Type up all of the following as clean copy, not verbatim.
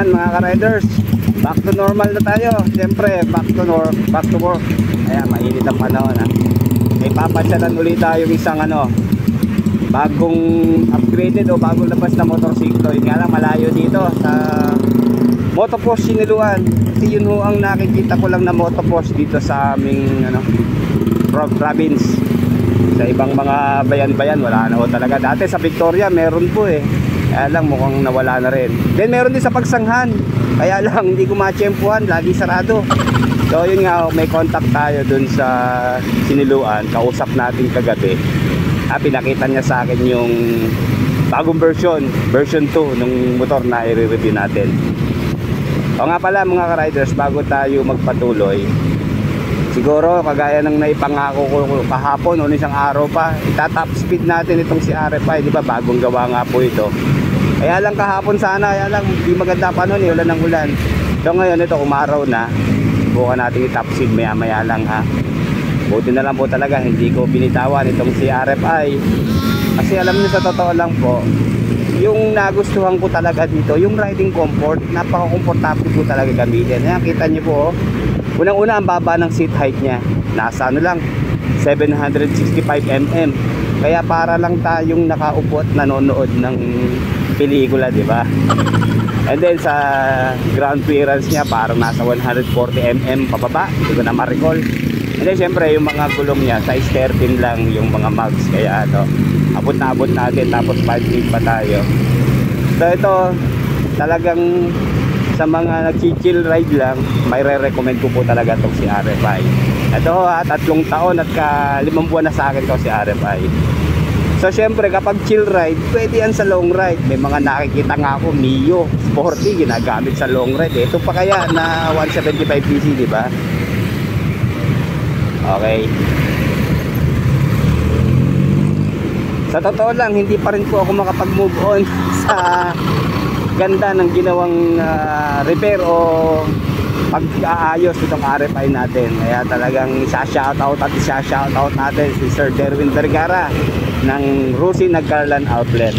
Ayan mga ka-riders, back to normal na tayo. Siyempre, back to work. Ayan, mainit ang panahon ha. May papasyalan ulit tayo isang bagong upgraded o bagong labas na motorsiklo. Yun nga lang, malayo dito sa Motopost Siniluan. Kasi yun ho ang nakikita ko lang na motopost dito sa aming province. Sa ibang mga bayan-bayan wala na ho talaga. Dati sa Victoria meron po eh, kaya lang mukhang nawala na rin. Then meron din sa Pagsanghan, kaya lang hindi ko matsyempuhan, lagi sarado. So yun nga, may contact tayo dun sa Siniluan. Kausap natin kagabi. Pinakita niya sa akin yung bagong version 2 nung motor na i-review natin. O nga pala mga ka-riders, bago tayo magpatuloy, siguro kagaya ng naipangako ko kahapon o isang araw pa, itatop speed natin itong si RFI, di ba? Bagong gawa nga po ito. Kaya lang kahapon sana, kaya lang di maganda pa noon eh, ulan ng ulan. So ngayon ito, umaraw na, bukan natin i-top speed maya lang ha. Buti na lang po talaga hindi ko binitawan itong si RFI. Kasi alam niyo, sa totoo lang po, yung nagustuhan ko talaga dito, yung riding comfort, napaka-komportable po talaga gamitin. Ayan, kita niyo po, unang-una ang baba ng seat height niya. Nasa lang, 765 mm. Kaya para lang tayong nakaupo at nanonood ng pelikula, di ba? And then sa ground clearance niya, parang nasa 140 mm pababa. Hindi ko na ma-recall. And then syempre yung mga gulong niya, size 13 lang yung mga mags. Kaya abot na abot natin, tapos 5 feet pa tayo. So ito, talagang sa mga nag-chill ride lang, may re-recommend ko po talaga itong si RFI. Ito 3 taon at 5 buwan na sa akin to si RFI. So syempre kapag chill ride, pwede yan sa long ride. May mga nakikita nga ako, Mio Sporty, ginagamit sa long ride. Ito pa kaya na 175cc, di ba? Okay. Sa totoo lang, hindi pa rin po ako makapag-move on sa ganda ng ginawang repair o pag-aayos nitong RFI natin. Kaya talagang isa-shoutout natin si Sir Derwin Vergara ng Rusi Nagcarlan Outlet.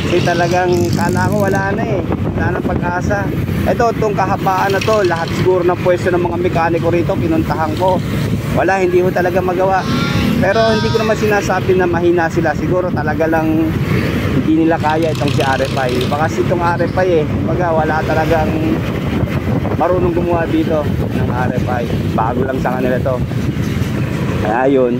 Kasi talagang kala ko wala na eh, wala nang pag-asa. Ito, itong kahabaan na to, lahat siguro ng pwesto ng mga mekaniko rito, pinuntahan ko. Wala, hindi ko talaga magawa. Pero hindi ko naman sinasabi na mahina sila. Siguro talaga lang hindi nila kaya itong si RFI. Baka si itong RFI eh, wala talagang marunong gumawa dito ng RFI. Bago lang sa kanila to. Kaya yun,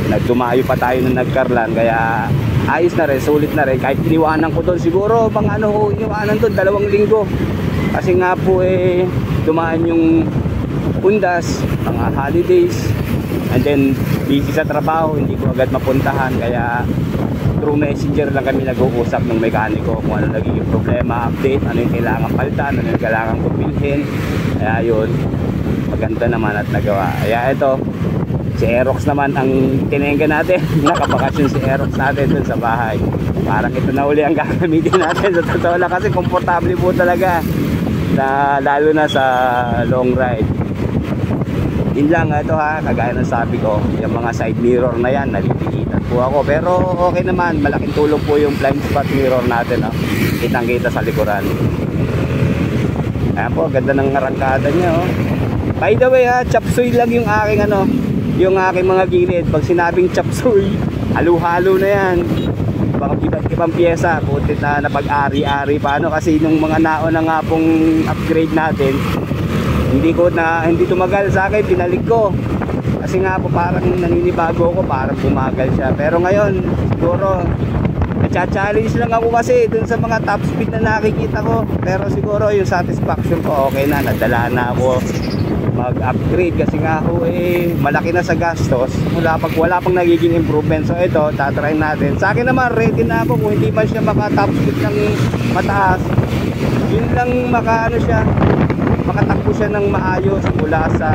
nagdumayo pa tayo ng Nagcarlan. Kaya ayos na rin, sulit na rin. Kahit iniwanan ko doon, siguro iniwanan doon 2 linggo. Kasi nga po dumaan yung Undas, mga holidays, and then busy sa trabaho, hindi ko agad mapuntahan. Kaya through messenger lang kami nag-uusap ng mekaniko kung ano naging problema, update, ano yung kailangan palitan, ano yung kailangan kumpilhin. Kaya yun, maganda naman at nagawa. Kaya ito, si Aerox naman ang tinengga natin. Nakabakasyon si Aerox natin dun sa bahay. Parang ito na uli ang gagamitin natin. Sa totoo lang kasi komportable po talaga, lalo na sa long ride. Yun lang, ito ha, kagaya ng sabi ko, yung mga side mirror na yan, naliligitan po ako. Pero okay naman, malaking tulong po yung blind spot mirror natin, kitang kita sa likuran. Ayan po, ganda ng arangkada niya. By the way chop suey lang yung aking yung aking mga gilid. Pag sinabing chop suey, halo-halo na yan. Baka ibang pyesa, putit na napag-ari-ari paano. Kasi nung mga naon na nga pong upgrade natin, hindi tumagal sa akin, pinalik ko. Kasi nga po parang naninibago ko, parang bumagal siya. Pero ngayon, siguro nacha-challenge lang ako kasi dun sa mga top speed na nakikita ko. Pero siguro yung satisfaction ko, okay na, nadala na ako mag-upgrade. Kasi nga ako malaki na sa gastos, wala pang nagiging improvement. So ito, tatry natin. Sa akin naman, ready na ako. Kung hindi man siya maka-top speed ng mataas, yun lang makatakbo siya ng maayos mula sa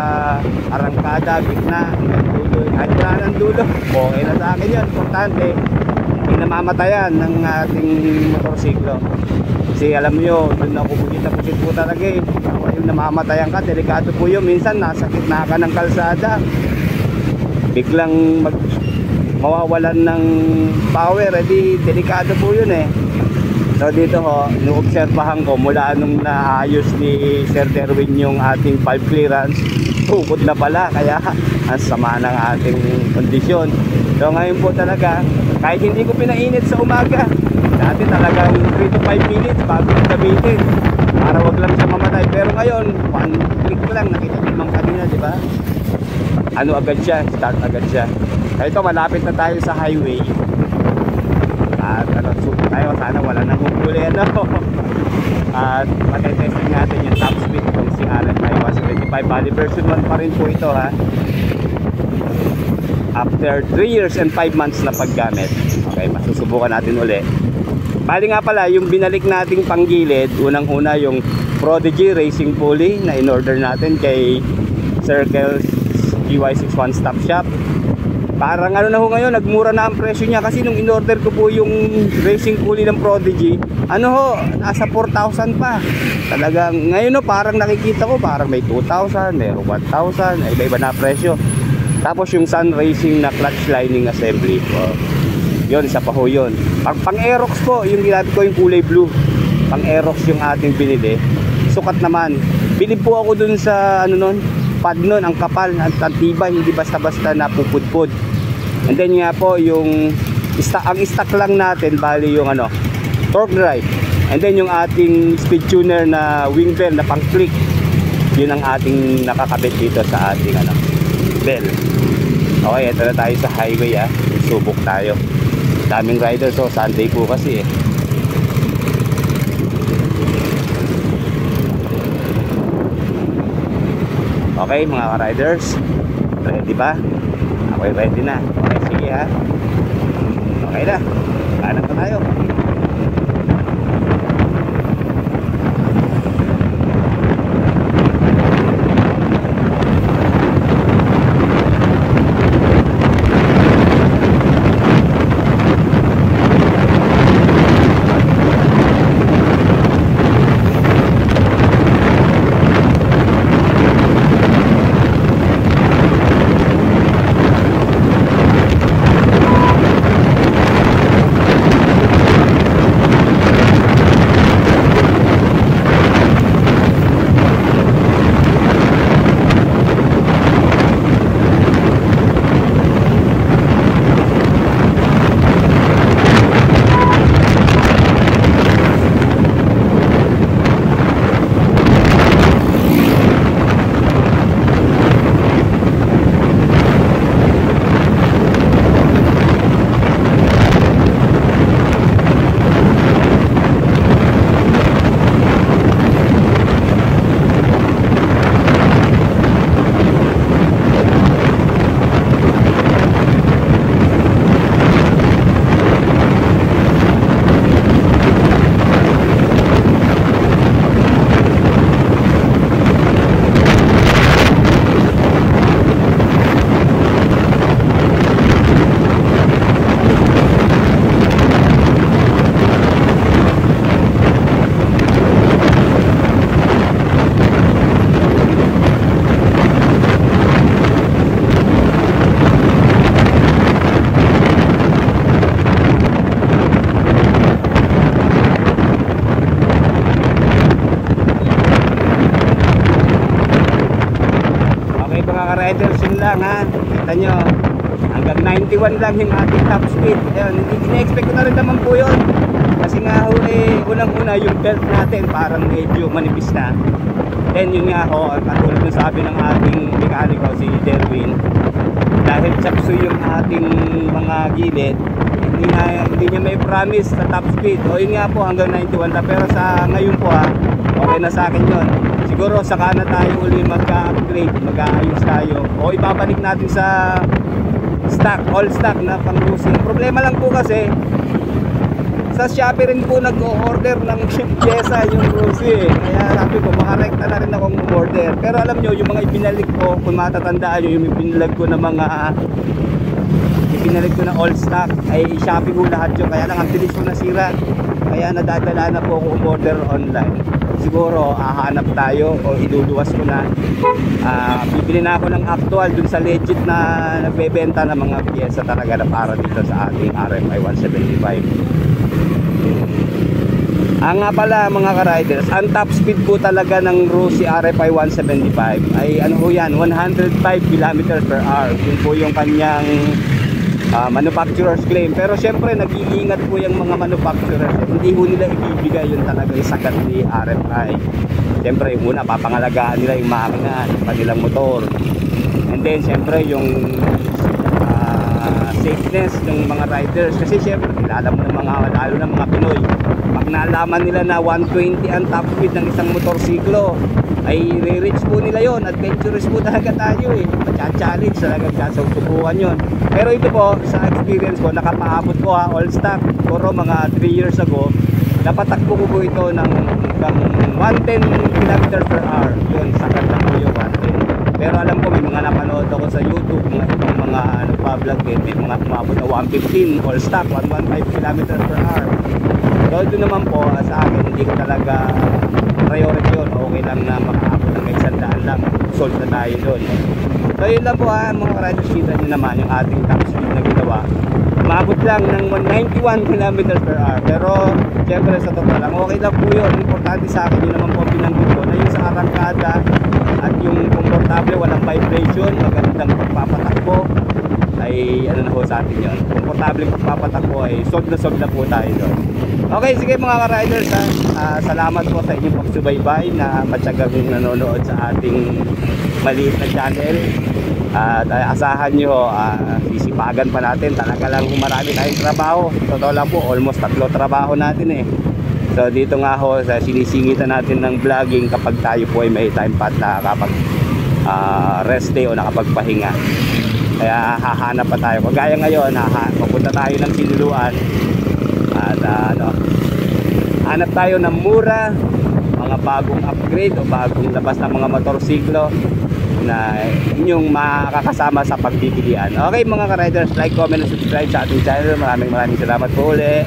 arangkada, gitna, hanggang dulo. Kahit wala ng dulo, okay na sa akin yun. Importante, hindi namamatayan ng ating motorsiklo. Kasi alam nyo, doon ako pusit po talaga yung namamatayan ka, delikado po yun. Minsan nasa gitna ka ng kalsada, biglang mawawalan ng power, delikado po yun So dito ho, inuobserbahan ko mula nung naayos ni Sir Derwin yung ating valve clearance, tukod na pala, kaya ang sama ng ating kondisyon. So ngayon po talaga, kahit hindi ko pinainit sa umaga, dati talagang 3 to 5 minutes bago ko gamitin para wag lang siya mamatay. Pero ngayon, one click ko lang, nakita niyo naman kanina, di ba? Ano agad siya, start agad siya. So ito, malapit na tayo sa highway. At suko tayo, sana wala nang huli at matetesting natin yung top speed kung si RFI 175. Bali version 1 pa rin po ito ha, after 3 years and 5 months na paggamit. Okay, masusubukan natin uli. Bali nga pala, yung binalik nating panggilid, unang una yung Prodigy Racing Pulley na in-order natin kay Circles GY6 One Stop Shop. Parang ano na ho ngayon, nagmura na ang presyo niya kasi nung in-order ko po yung racing pulley ng Prodigy, ano ho, nasa 4,000 pa. Talagang ngayon ho, parang nakikita ko parang may 2,000, mayroong 1,000, iba-iba na presyo. Tapos yung Sun Racing na clutch lining assembly, yun, isa pa ho yun. Pang Aerox po, yung ginamit ko yung kulay blue, pang Aerox yung ating binili. Sukat naman, bilib po ako dun sa ano nun, pad nun, ang kapal, ang tibay, hindi basta-basta napupudpud. And then nga po yung ang stock lang natin, bali yung ano, torque drive. And then yung ating speed tuner na wing bell na pang click, yun ang ating nakakabit dito sa ating ano, bell. Okay, ito na tayo sa highway ha, subok tayo. Daming rider, so Sunday po kasi eh. Okay mga ka-riders, ready ba? Okay, ready na. Okay, sige ha. Okay na, kanan pa tayo. Riders yun lang ha, kita nyo hanggang 91 lang yung ating top speed. Ayun, ini-expect ko na rin naman po yun kasi nga ho unang-una yung belt natin parang medyo manipis na. Then yun nga ho, katulad ng sabi ng ating mekaniko si Derwin, dahil chapso yung ating mga gilid, hindi niya may promise sa top speed. O yun nga po hanggang 91 lang, pero sa ngayon po ha, okay na sa akin yun. Siguro saka na tayo uli mag-upgrade, mag-aayos tayo o ibabalik natin sa stock, all stock na pang cruising. Problema lang po kasi sa Shopee rin po nag-order ng pyesa yung cruising, kaya sabi ko makarekta na rin akong order. Pero alam nyo, yung mga ibinalik ko, kung matatandaan nyo, yung ibinalag ko na all stock ay Shopee ko lahat yun, kaya lang ang bilis ko nasira, kaya nadadala na po ako order online. Siguro hahanap tayo o iluluwas ko na, bibili na ako ng actual dun sa legit na nagbebenta ng mga pyesa talaga na para dito sa ating RFI 175. Nga pala mga ka-riders, ang top speed po talaga ng Rossi RFI 175 ay ano po yan, 105 km per hour. Yun po yung kanyang manufacturer's claim. Pero syempre nag-iingat po yung mga manufacturers, hindi po nila ibibigay yun talaga yung sagat ni RFI. Syempre yung una, papangalagaan nila yung makina, yung kanilang motor, and then syempre yung safeness ng mga riders. Kasi syempre kilala mo ng mga, lalo ng mga Pinoy, pag nalaman nila na 120 ang top speed ng isang motorsiklo, ay re-reach po nila yon. Adventurous po talaga tayo eh, challenge talaga, susubukan yon. Pero ito po, sa experience ko, nakapaabot ko all stock, puro mga 3 years ago, napatakbo ko po ito ng 110 km per hour. Yun, sakat lang po yung 110. Pero alam ko may mga napanood ako sa YouTube, mga ibang mga nagpa-vlog din, may mga umabot na 115 all stock, 115 km per hour. So ito naman po, sa akin, hindi ko talaga priority yun. Okay lang na makaabot ng 100 lang, sold na tayo doon. So yun lang po mga riders, kita nyo naman yung ating top speed na ginawa. Umabot lang ng 191 km per hour. Pero syempre sa totoo lang, okay lang po yun. Importante sa akin, yun naman po pinanggit ko, na yung sa arangkada at yung komportable, walang vibration, magandang pagpapatakbo, ay ano na po sa atin yun. Komportable pagpapatakbo, ay sold na po tayo doon. Okay, sige mga ka-riders, salamat po sa inyong pagsubaybay na matyagang nanonood sa ating maliit na channel. At asahan nyo, sisipagan pa natin. Talaga lang marami tayong trabaho. Totoo lang po, almost 3 trabaho natin eh. So dito nga ho, sinisingitan natin ng vlogging kapag tayo po ay may time pat na kapag rest day o nakapagpahinga. Kaya hahanap pa tayo. Kagaya ngayon, pupunta tayo ng Sinuluan. At hanap tayo ng mura, mga bagong upgrade o bagong labas ng mga motorsiklo na inyong makakasama sa pagpipilian. Okay mga ka-riders, like, comment, and subscribe sa ating channel. Maraming salamat po ulit.